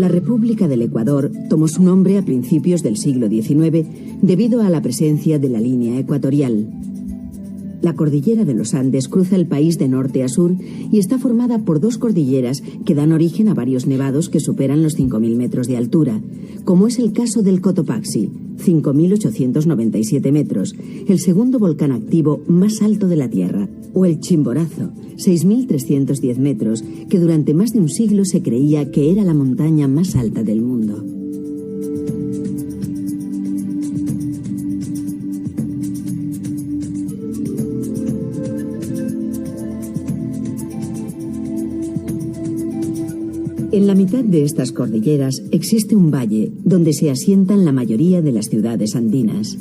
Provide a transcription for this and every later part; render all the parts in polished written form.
La República del Ecuador tomó su nombre a principios del siglo XIX debido a la presencia de la línea ecuatorial. La cordillera de los Andes cruza el país de norte a sur y está formada por dos cordilleras que dan origen a varios nevados que superan los 5.000 metros de altura, como es el caso del Cotopaxi, 5.897 metros, el segundo volcán activo más alto de la Tierra, o el Chimborazo, 6.310 metros, que durante más de un siglo se creía que era la montaña más alta del mundo. En la mitad de estas cordilleras existe un valle donde se asientan la mayoría de las ciudades andinas.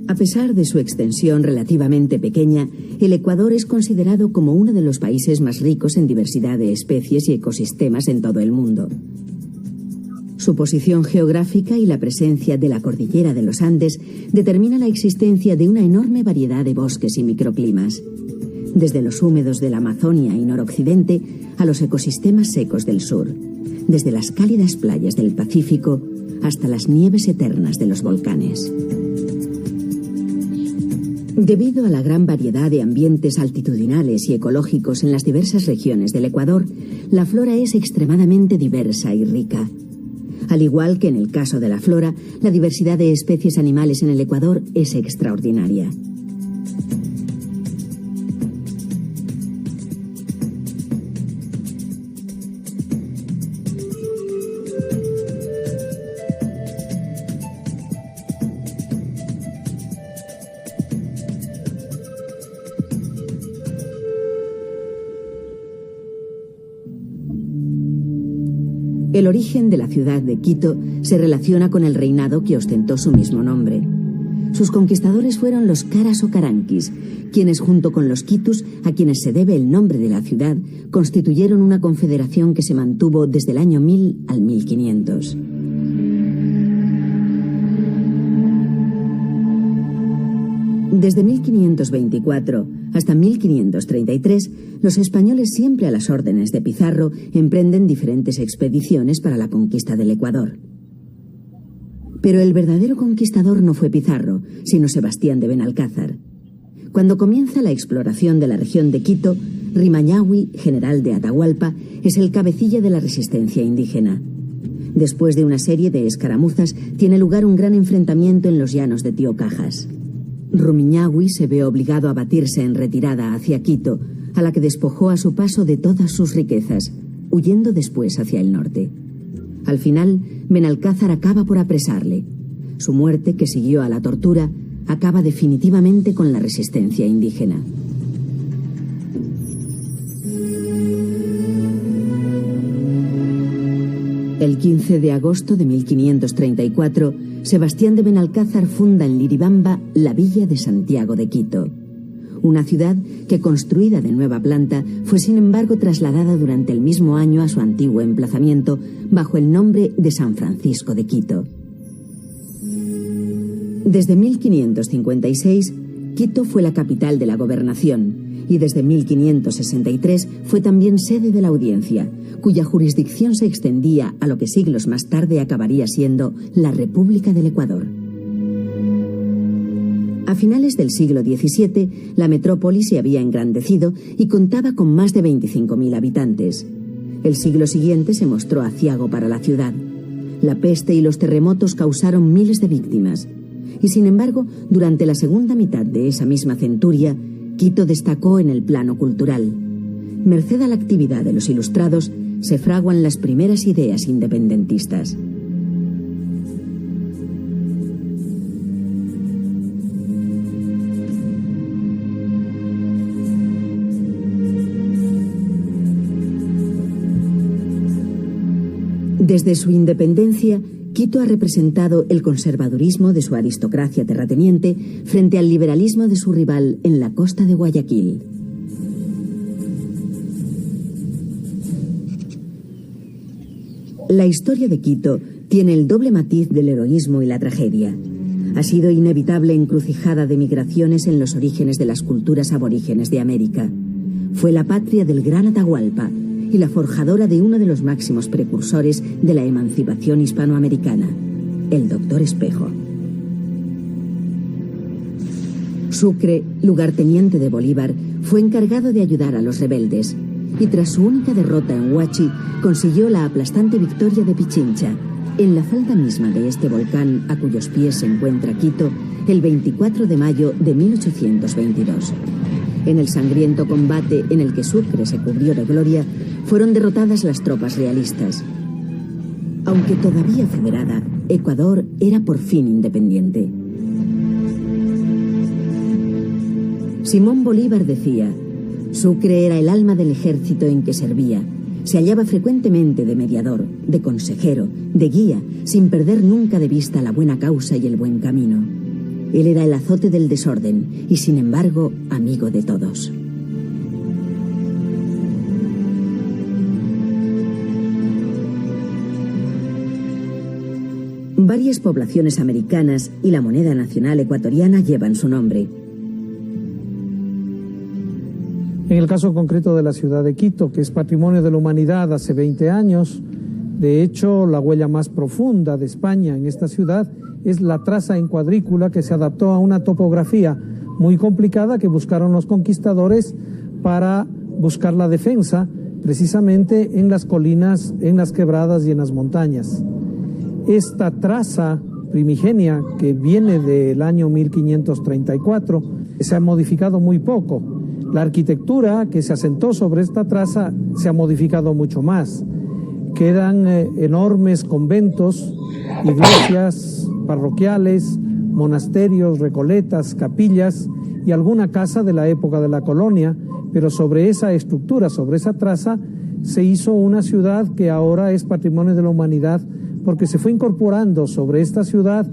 A pesar de su extensión relativamente pequeña, el Ecuador es considerado como uno de los países más ricos en diversidad de especies y ecosistemas en todo el mundo. Su posición geográfica y la presencia de la cordillera de los Andes determina la existencia de una enorme variedad de bosques y microclimas, desde los húmedos de la Amazonia y noroccidente a los ecosistemas secos del sur, desde las cálidas playas del Pacífico hasta las nieves eternas de los volcanes. Debido a la gran variedad de ambientes altitudinales y ecológicos en las diversas regiones del Ecuador, la flora es extremadamente diversa y rica. Al igual que en el caso de la flora, la diversidad de especies animales en el Ecuador es extraordinaria. El origen de la ciudad de Quito se relaciona con el reinado que ostentó su mismo nombre. Sus conquistadores fueron los caras o caranquis, quienes junto con los quitus, a quienes se debe el nombre de la ciudad, constituyeron una confederación que se mantuvo desde el año 1000 al 1500. Desde 1524 hasta 1533, los españoles, siempre a las órdenes de Pizarro, emprenden diferentes expediciones para la conquista del Ecuador. Pero el verdadero conquistador no fue Pizarro, sino Sebastián de Benalcázar. Cuando comienza la exploración de la región de Quito, Rimañahui, general de Atahualpa, es el cabecilla de la resistencia indígena. Después de una serie de escaramuzas, tiene lugar un gran enfrentamiento en los llanos de Tío Cajas. Rumiñahui se ve obligado a batirse en retirada hacia Quito, a la que despojó a su paso de todas sus riquezas, huyendo después hacia el norte. Al final, Benalcázar acaba por apresarle. Su muerte, que siguió a la tortura, acaba definitivamente con la resistencia indígena. El 15 de agosto de 1534, Sebastián de Benalcázar funda en Liribamba la villa de Santiago de Quito. Una ciudad que, construida de nueva planta, fue sin embargo trasladada durante el mismo año a su antiguo emplazamiento bajo el nombre de San Francisco de Quito. Desde 1556, Quito fue la capital de la gobernación y desde 1563 fue también sede de la audiencia, cuya jurisdicción se extendía a lo que siglos más tarde acabaría siendo la República del Ecuador. A finales del siglo XVII, la metrópoli se había engrandecido y contaba con más de 25.000 habitantes. El siglo siguiente se mostró aciago para la ciudad. La peste y los terremotos causaron miles de víctimas. Y sin embargo, durante la segunda mitad de esa misma centuria, Quito destacó en el plano cultural. Merced a la actividad de los ilustrados, se fraguan las primeras ideas independentistas. Desde su independencia, Quito ha representado el conservadurismo de su aristocracia terrateniente frente al liberalismo de su rival en la costa de Guayaquil. La historia de Quito tiene el doble matiz del heroísmo y la tragedia. Ha sido inevitable encrucijada de migraciones en los orígenes de las culturas aborígenes de América. fue la patria del gran Atahualpa y la forjadora de uno de los máximos precursores de la emancipación hispanoamericana, el Doctor Espejo. Sucre, lugarteniente de Bolívar, fue encargado de ayudar a los rebeldes y tras su única derrota en Huachi consiguió la aplastante victoria de Pichincha, en la falda misma de este volcán a cuyos pies se encuentra Quito, el 24 de mayo de 1822. En el sangriento combate en el que Sucre se cubrió de gloria, fueron derrotadas las tropas realistas. Aunque todavía federada, Ecuador era por fin independiente. Simón Bolívar decía: Sucre era el alma del ejército en que servía. Se hallaba frecuentemente de mediador, de consejero, de guía, sin perder nunca de vista la buena causa y el buen camino. Él era el azote del desorden y, sin embargo, amigo de todos. Varias poblaciones americanas y la moneda nacional ecuatoriana llevan su nombre. En el caso concreto de la ciudad de Quito, que es patrimonio de la humanidad hace 20 años, de hecho, la huella más profunda de España en esta ciudad es la traza en cuadrícula que se adaptó a una topografía muy complicada que buscaron los conquistadores para buscar la defensa precisamente en las colinas, en las quebradas y en las montañas. Esta traza primigenia, que viene del año 1534, se ha modificado muy poco. La arquitectura que se asentó sobre esta traza se ha modificado mucho más. Quedan enormes conventos, iglesias parroquiales, monasterios, recoletas, capillas y alguna casa de la época de la colonia, pero sobre esa estructura, sobre esa traza, se hizo una ciudad que ahora es patrimonio de la humanidad, porque se fue incorporando sobre esta ciudad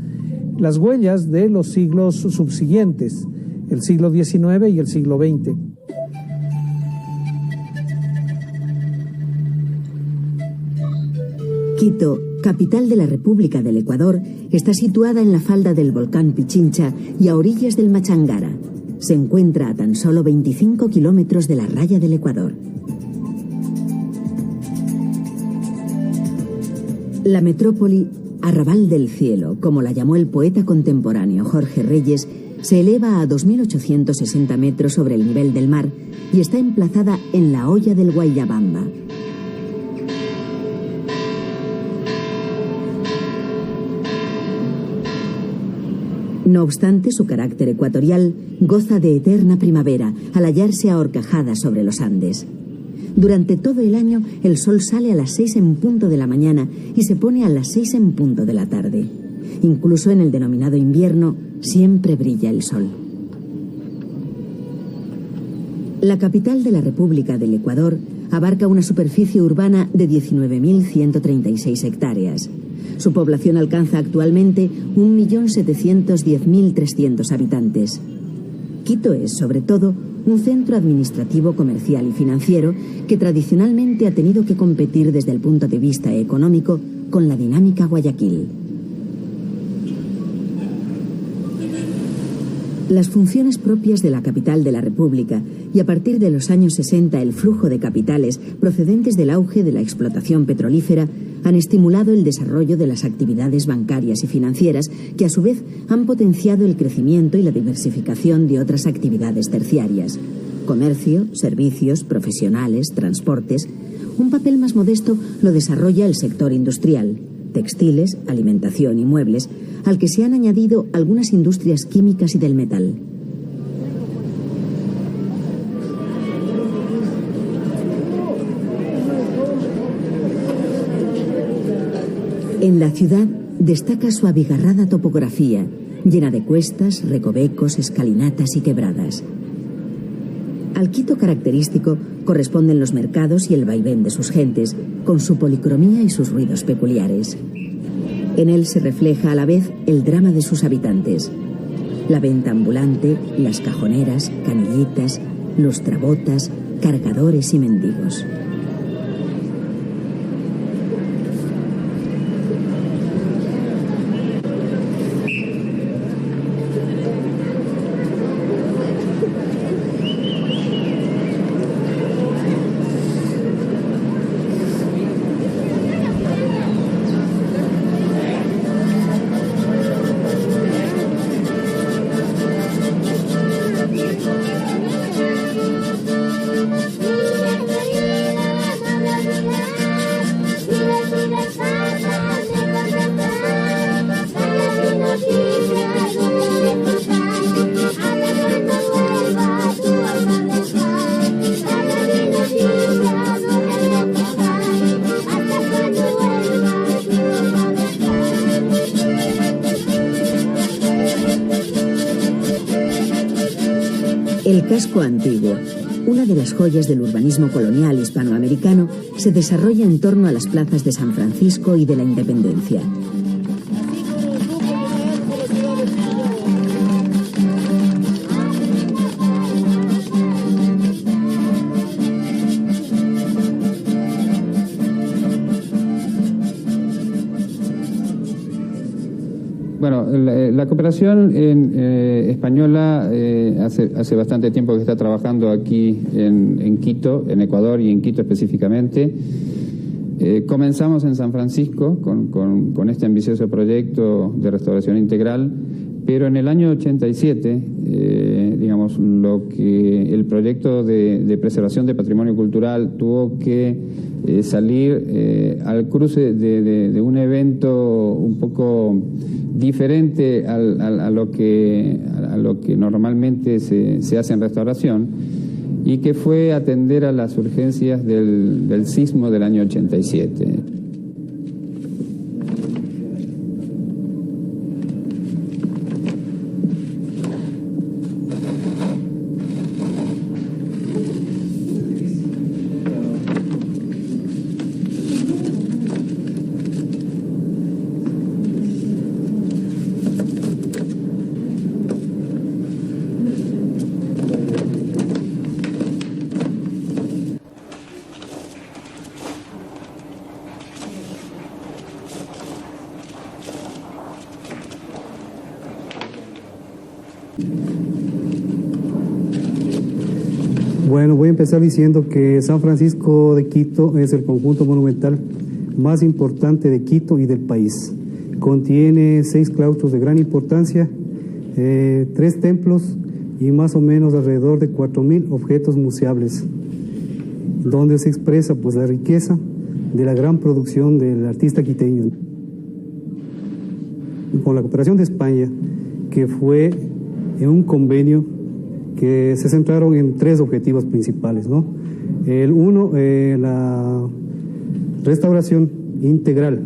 las huellas de los siglos subsiguientes, el siglo XIX y el siglo XX. Quito, capital de la República del Ecuador, está situada en la falda del volcán Pichincha y a orillas del Machangara. Se encuentra a tan solo 25 kilómetros de la raya del Ecuador. La metrópoli, arrabal del cielo, como la llamó el poeta contemporáneo Jorge Reyes, se eleva a 2.860 metros sobre el nivel del mar y está emplazada en la hoya del Guayabamba. No obstante, su carácter ecuatorial goza de eterna primavera al hallarse ahorcajada sobre los Andes. Durante todo el año, el sol sale a las 6 en punto de la mañana y se pone a las 6 en punto de la tarde. Incluso en el denominado invierno, siempre brilla el sol. La capital de la República del Ecuador abarca una superficie urbana de 19.136 hectáreas. Su población alcanza actualmente 1.710.300 habitantes. Quito es, sobre todo, un centro administrativo, comercial y financiero que tradicionalmente ha tenido que competir desde el punto de vista económico con la dinámica Guayaquil. Las funciones propias de la capital de la República y a partir de los años 60 el flujo de capitales procedentes del auge de la explotación petrolífera han estimulado el desarrollo de las actividades bancarias y financieras que a su vez han potenciado el crecimiento y la diversificación de otras actividades terciarias. Comercio, servicios, profesionales, transportes. Un papel más modesto lo desarrolla el sector industrial, textiles, alimentación y muebles, al que se han añadido algunas industrias químicas y del metal. En la ciudad destaca su abigarrada topografía, llena de cuestas, recovecos, escalinatas y quebradas. Al Quito característico corresponden los mercados y el vaivén de sus gentes, con su policromía y sus ruidos peculiares. En él se refleja a la vez el drama de sus habitantes. La venta ambulante, las cajoneras, canillitas, lustrabotas, cargadores y mendigos. El casco antiguo, una de las joyas del urbanismo colonial hispanoamericano, se desarrolla en torno a las plazas de San Francisco y de la Independencia. Bueno, la cooperación española hace bastante tiempo que está trabajando aquí en Quito, en Ecuador y en Quito específicamente. Comenzamos en San Francisco con este ambicioso proyecto de restauración integral, pero en el año 87, digamos, el proyecto de preservación de patrimonio cultural tuvo que salir al cruce de un evento un poco diferente a lo que normalmente se hace en restauración, y que fue atender a las urgencias del sismo del año 87. Bueno, voy a empezar diciendo que San Francisco de Quito es el conjunto monumental más importante de Quito y del país. Contiene 6 claustros de gran importancia, 3 templos y más o menos alrededor de 4.000 objetos museables, donde se expresa pues la riqueza de la gran producción del artista quiteño. Con la cooperación de España, que fue en un convenio que se centraron en 3 objetivos principales, ¿no? El uno, la restauración integral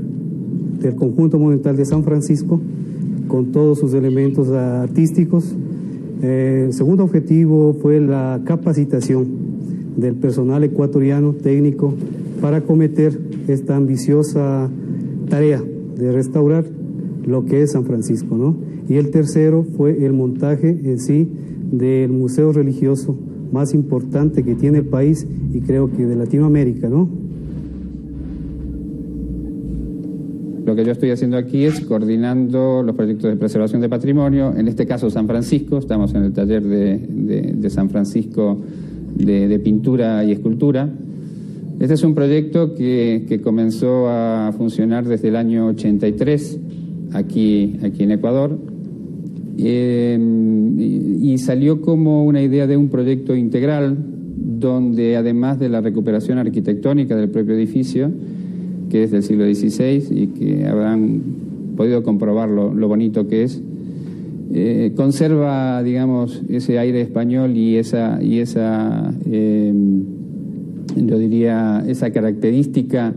del conjunto monumental de San Francisco con todos sus elementos artísticos. El segundo objetivo fue la capacitación del personal ecuatoriano técnico para acometer esta ambiciosa tarea de restaurar lo que es San Francisco, ¿no? Y el tercero fue el montaje en sí del museo religioso más importante que tiene el país y creo que de Latinoamérica, ¿no? Lo que yo estoy haciendo aquí es coordinando los proyectos de preservación de patrimonio, en este caso San Francisco. Estamos en el taller de San Francisco de pintura y escultura. Este es un proyecto que comenzó a funcionar desde el año 83 aquí en Ecuador. Y salió como una idea de un proyecto integral donde, además de la recuperación arquitectónica del propio edificio, que es del siglo XVI y que habrán podido comprobar lo bonito que es, conserva, digamos, ese aire español y esa yo diría, esa característica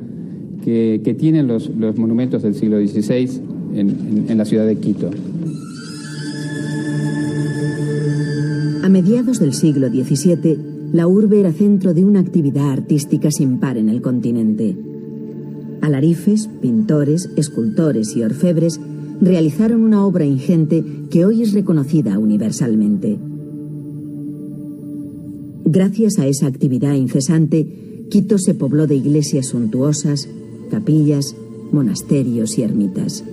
que tienen los monumentos del siglo XVI en la ciudad de Quito. A mediados del siglo XVII, la urbe era centro de una actividad artística sin par en el continente. Alarifes, pintores, escultores y orfebres realizaron una obra ingente que hoy es reconocida universalmente. Gracias a esa actividad incesante, Quito se pobló de iglesias suntuosas, capillas, monasterios y ermitas.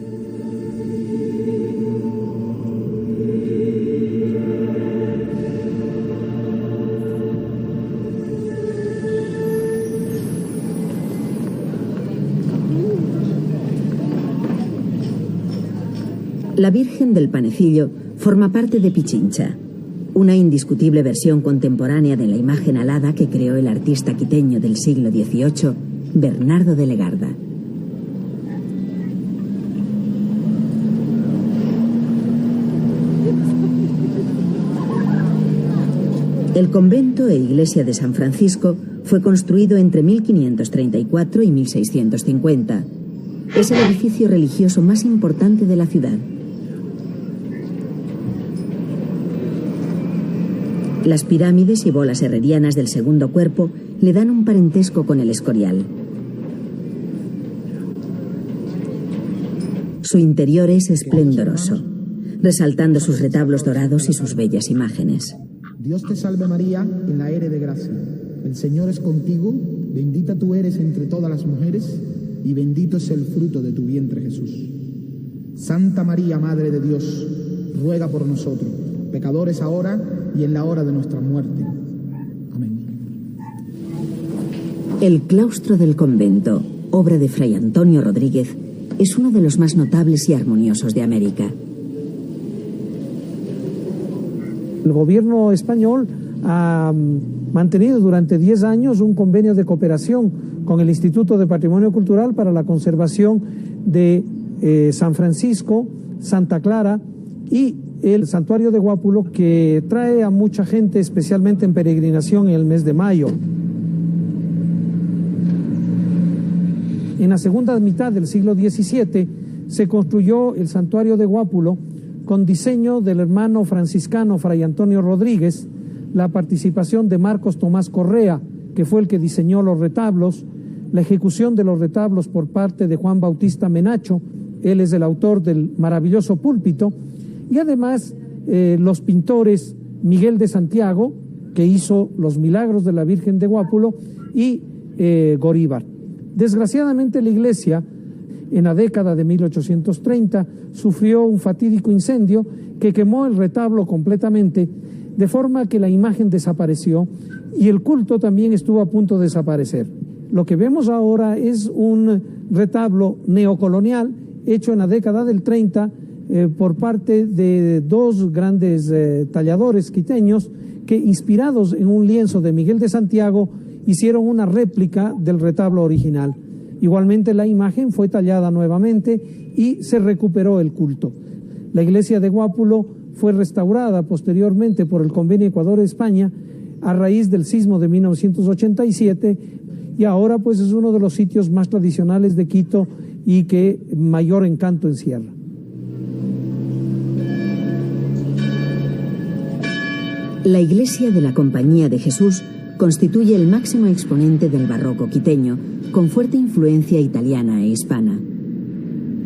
La Virgen del Panecillo forma parte de Pichincha, una indiscutible versión contemporánea de la imagen alada que creó el artista quiteño del siglo XVIII, Bernardo de Legarda. El convento e iglesia de San Francisco fue construido entre 1534 y 1650. Es el edificio religioso más importante de la ciudad. Las pirámides y bolas herrerianas del segundo cuerpo le dan un parentesco con el Escorial. Su interior es esplendoroso, resaltando sus retablos dorados y sus bellas imágenes. Dios te salve María, llena eres de gracia. El Señor es contigo, bendita tú eres entre todas las mujeres, y bendito es el fruto de tu vientre Jesús. Santa María, Madre de Dios, ruega por nosotros, pecadores ahora y en la hora de nuestra muerte. Amén. El claustro del convento, obra de Fray Antonio Rodríguez, es uno de los más notables y armoniosos de América. El gobierno español ha mantenido durante 10 años un convenio de cooperación con el Instituto de Patrimonio Cultural para la conservación de San Francisco, Santa Clara y el santuario de Guápulo, que trae a mucha gente, especialmente en peregrinación en el mes de mayo. En la segunda mitad del siglo XVII se construyó el santuario de Guápulo con diseño del hermano franciscano Fray Antonio Rodríguez, la participación de Marcos Tomás Correa, que fue el que diseñó los retablos, la ejecución de los retablos por parte de Juan Bautista Menacho, él es el autor del maravilloso púlpito, y además los pintores Miguel de Santiago, que hizo los milagros de la Virgen de Guápulo, y Goríbar. Desgraciadamente la iglesia, en la década de 1830, sufrió un fatídico incendio que quemó el retablo completamente, de forma que la imagen desapareció y el culto también estuvo a punto de desaparecer. Lo que vemos ahora es un retablo neocolonial hecho en la década del 30 por parte de dos grandes talladores quiteños que, inspirados en un lienzo de Miguel de Santiago, hicieron una réplica del retablo original. Igualmente la imagen fue tallada nuevamente y se recuperó el culto. La iglesia de Guápulo fue restaurada posteriormente por el Convenio Ecuador-España a raíz del sismo de 1987 y ahora pues es uno de los sitios más tradicionales de Quito y que mayor encanto encierra. La iglesia de la Compañía de Jesús constituye el máximo exponente del barroco quiteño, con fuerte influencia italiana e hispana.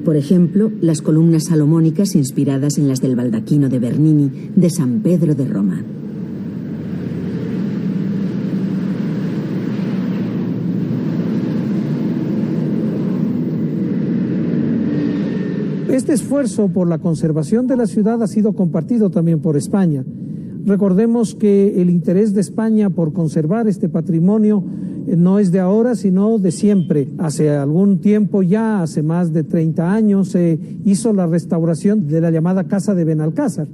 Por ejemplo, las columnas salomónicas inspiradas en las del baldaquino de Bernini de San Pedro de Roma. Este esfuerzo por la conservación de la ciudad ha sido compartido también por España. Recordemos que el interés de España por conservar este patrimonio no es de ahora, sino de siempre. Hace algún tiempo ya, hace más de 30 años, se hizo la restauración de la llamada Casa de Benalcázar,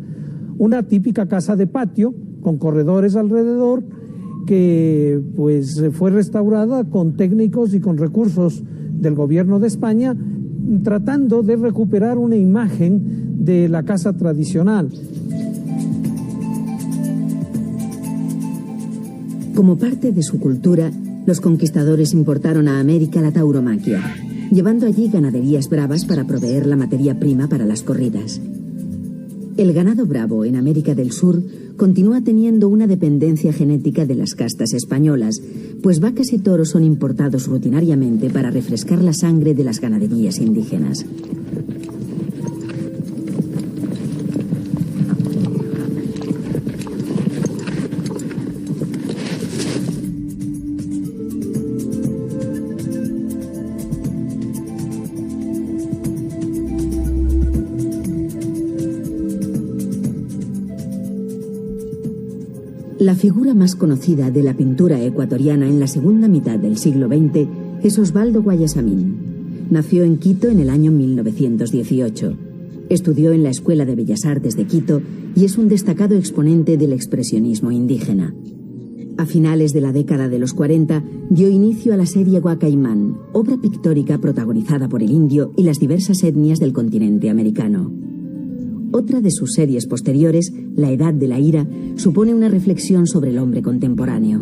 una típica casa de patio con corredores alrededor que pues fue restaurada con técnicos y con recursos del gobierno de España, tratando de recuperar una imagen de la casa tradicional. Como parte de su cultura, los conquistadores importaron a América la tauromaquia, llevando allí ganaderías bravas para proveer la materia prima para las corridas. El ganado bravo en América del Sur continúa teniendo una dependencia genética de las castas españolas, pues vacas y toros son importados rutinariamente para refrescar la sangre de las ganaderías indígenas. La figura más conocida de la pintura ecuatoriana en la segunda mitad del siglo XX es Osvaldo Guayasamín. Nació en Quito en el año 1918. Estudió en la Escuela de Bellas Artes de Quito y es un destacado exponente del expresionismo indígena. A finales de la década de los 40 dio inicio a la serie Guacaimán, obra pictórica protagonizada por el indio y las diversas etnias del continente americano. Otra de sus series posteriores, La Edad de la Ira, supone una reflexión sobre el hombre contemporáneo.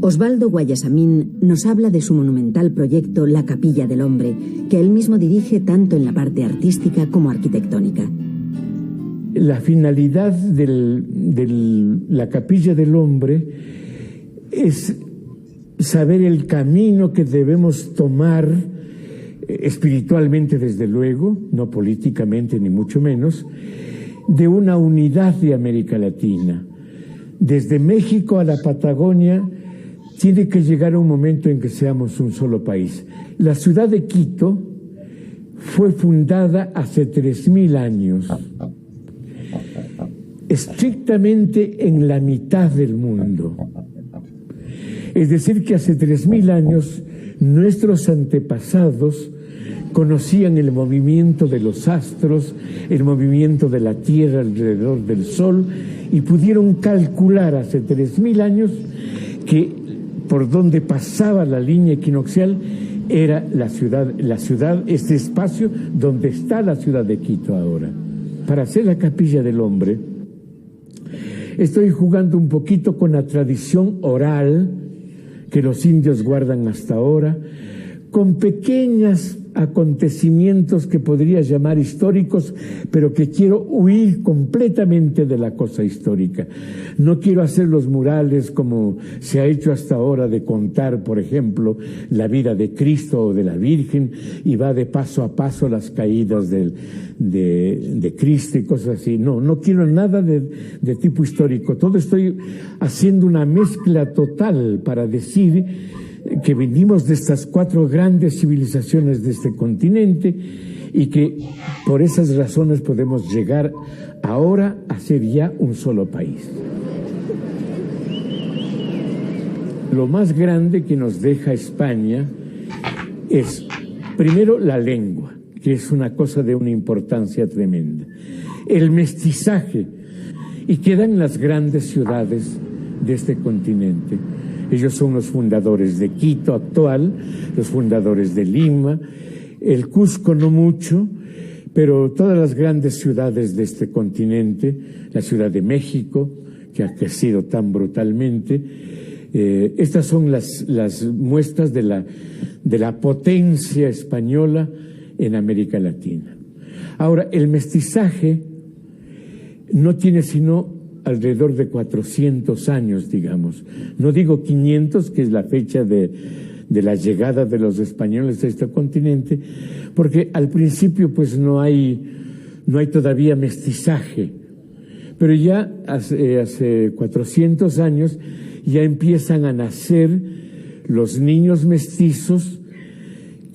Osvaldo Guayasamín nos habla de su monumental proyecto La Capilla del Hombre, que él mismo dirige tanto en la parte artística como arquitectónica. La finalidad de la Capilla del Hombre es saber el camino que debemos tomar espiritualmente, desde luego, no políticamente ni mucho menos, de una unidad de América Latina. Desde México a la Patagonia tiene que llegar un momento en que seamos un solo país. La ciudad de Quito fue fundada hace 3000 años, estrictamente en la mitad del mundo. Es decir, que hace 3000 años nuestros antepasados conocían el movimiento de los astros, el movimiento de la Tierra alrededor del Sol, y pudieron calcular hace 3000 años que por donde pasaba la línea equinoccial era la ciudad, este espacio donde está la ciudad de Quito ahora. Para hacer la Capilla del Hombre, estoy jugando un poquito con la tradición oral que los indios guardan hasta ahora, con pequeños acontecimientos que podría llamar históricos, pero que quiero huir completamente de la cosa histórica. No quiero hacer los murales como se ha hecho hasta ahora, de contar, por ejemplo, la vida de Cristo o de la Virgen, y va de paso a paso las caídas de Cristo y cosas así. No quiero nada de tipo histórico. Todo estoy haciendo una mezcla total para decir que venimos de estas 4 grandes civilizaciones de este continente y que por esas razones podemos llegar ahora a ser ya un solo país. Lo más grande que nos deja España es, primero, la lengua, que es una cosa de una importancia tremenda, el mestizaje, y quedan las grandes ciudades de este continente. Ellos son los fundadores de Quito actual, los fundadores de Lima, el Cusco no mucho, pero todas las grandes ciudades de este continente, la Ciudad de México, que ha crecido tan brutalmente. Estas son las muestras de la potencia española en América Latina. Ahora, el mestizaje no tiene sino alrededor de 400 años, digamos. No digo 500, que es la fecha de la llegada de los españoles a este continente, porque al principio pues no hay todavía mestizaje, pero ya hace 400 años ya empiezan a nacer los niños mestizos,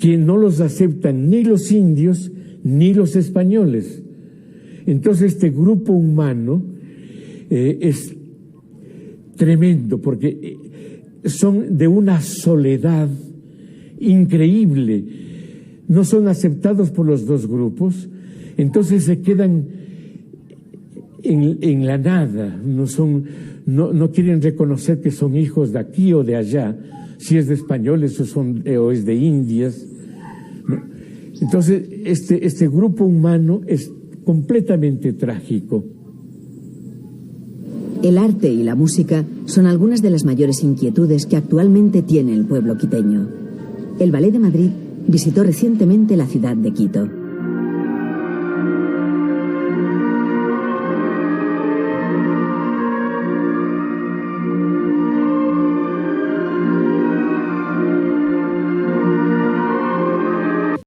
que no los aceptan ni los indios ni los españoles. Entonces este grupo humano es tremendo, porque son de una soledad increíble, no son aceptados por los dos grupos, entonces se quedan en la nada, no quieren reconocer que son hijos de aquí o de allá, si es de españoles o es de indias. Entonces este grupo humano es completamente trágico. El arte y la música son algunas de las mayores inquietudes que actualmente tiene el pueblo quiteño. El Ballet de Madrid visitó recientemente la ciudad de Quito.